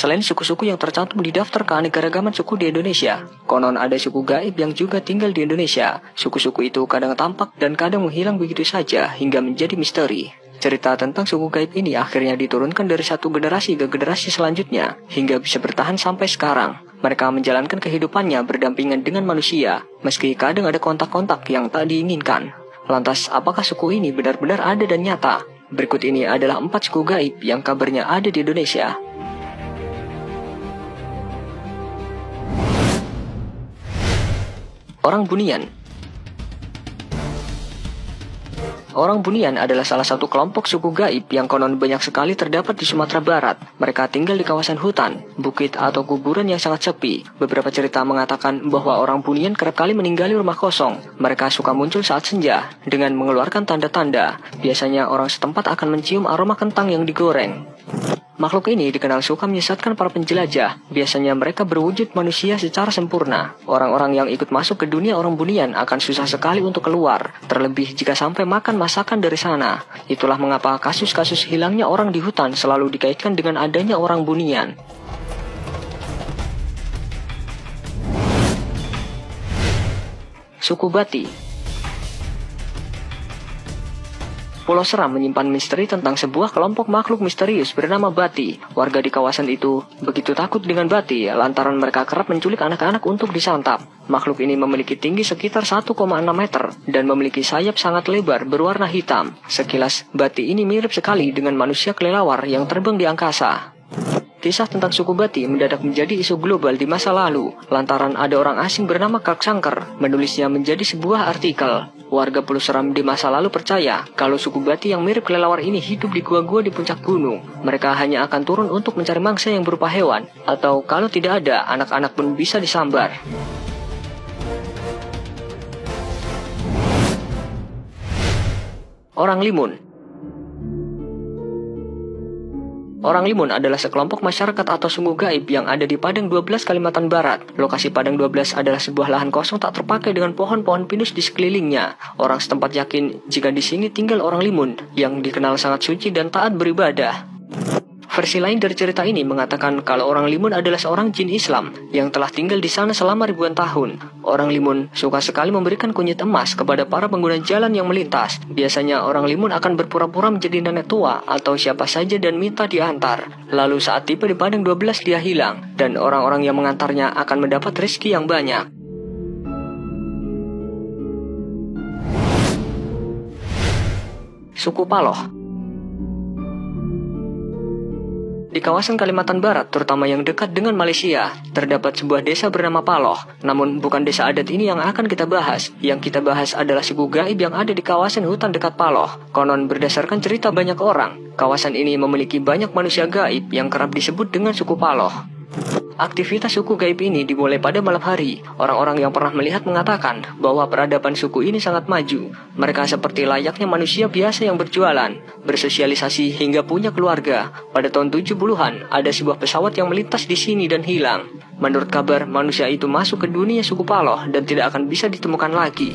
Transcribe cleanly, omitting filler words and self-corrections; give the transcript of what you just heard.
Selain suku-suku yang tercantum di daftar keanekaragaman suku di Indonesia, konon ada suku gaib yang juga tinggal di Indonesia. Suku-suku itu kadang tampak dan kadang menghilang begitu saja hingga menjadi misteri. Cerita tentang suku gaib ini akhirnya diturunkan dari satu generasi ke generasi selanjutnya, hingga bisa bertahan sampai sekarang. Mereka menjalankan kehidupannya berdampingan dengan manusia, meski kadang ada kontak-kontak yang tak diinginkan. Lantas, apakah suku ini benar-benar ada dan nyata? Berikut ini adalah 4 suku gaib yang kabarnya ada di Indonesia. Orang Bunian. Orang Bunian adalah salah satu kelompok suku gaib yang konon banyak sekali terdapat di Sumatera Barat. Mereka tinggal di kawasan hutan, bukit, atau kuburan yang sangat sepi. Beberapa cerita mengatakan bahwa orang Bunian kerap kali meninggali rumah kosong. Mereka suka muncul saat senja dengan mengeluarkan tanda-tanda. Biasanya orang setempat akan mencium aroma kentang yang digoreng. Makhluk ini dikenal suka menyesatkan para penjelajah. Biasanya mereka berwujud manusia secara sempurna. Orang-orang yang ikut masuk ke dunia orang Bunian akan susah sekali untuk keluar, terlebih jika sampai makan masakan dari sana. Itulah mengapa kasus-kasus hilangnya orang di hutan selalu dikaitkan dengan adanya orang Bunian. Suku Bati. Pulau Seram menyimpan misteri tentang sebuah kelompok makhluk misterius bernama Bati. Warga di kawasan itu begitu takut dengan Bati lantaran mereka kerap menculik anak-anak untuk disantap. Makhluk ini memiliki tinggi sekitar 1,6 meter dan memiliki sayap sangat lebar berwarna hitam. Sekilas, Bati ini mirip sekali dengan manusia kelelawar yang terbang di angkasa. Kisah tentang suku Bati mendadak menjadi isu global di masa lalu, lantaran ada orang asing bernama Karl Sangker menulisnya menjadi sebuah artikel. Warga Pulau Seram di masa lalu percaya kalau suku Bati yang mirip kelelawar ini hidup di gua-gua di puncak gunung. Mereka hanya akan turun untuk mencari mangsa yang berupa hewan, atau kalau tidak ada, anak-anak pun bisa disambar. Orang Limun. Orang Limun adalah sekelompok masyarakat atau suku gaib yang ada di Padang 12 Kalimantan Barat. Lokasi Padang 12 adalah sebuah lahan kosong tak terpakai dengan pohon-pohon pinus di sekelilingnya. Orang setempat yakin jika di sini tinggal orang Limun yang dikenal sangat suci dan taat beribadah. Versi lain dari cerita ini mengatakan kalau orang Limun adalah seorang jin Islam yang telah tinggal di sana selama ribuan tahun. Orang Limun suka sekali memberikan kunyit emas kepada para pengguna jalan yang melintas. Biasanya orang Limun akan berpura-pura menjadi nenek tua atau siapa saja dan minta diantar. Lalu saat tiba di Padang 12 dia hilang dan orang-orang yang mengantarnya akan mendapat rezeki yang banyak. Suku Paloh. Di kawasan Kalimantan Barat, terutama yang dekat dengan Malaysia, terdapat sebuah desa bernama Paloh. Namun bukan desa adat ini yang akan kita bahas. Yang kita bahas adalah suku gaib yang ada di kawasan hutan dekat Paloh. Konon berdasarkan cerita banyak orang, kawasan ini memiliki banyak manusia gaib yang kerap disebut dengan suku Paloh. Aktivitas suku gaib ini dimulai pada malam hari. Orang-orang yang pernah melihat mengatakan bahwa peradaban suku ini sangat maju. Mereka seperti layaknya manusia biasa yang berjualan, bersosialisasi hingga punya keluarga. Pada tahun 70-an, ada sebuah pesawat yang melintas di sini dan hilang. Menurut kabar, manusia itu masuk ke dunia suku Paloh dan tidak akan bisa ditemukan lagi.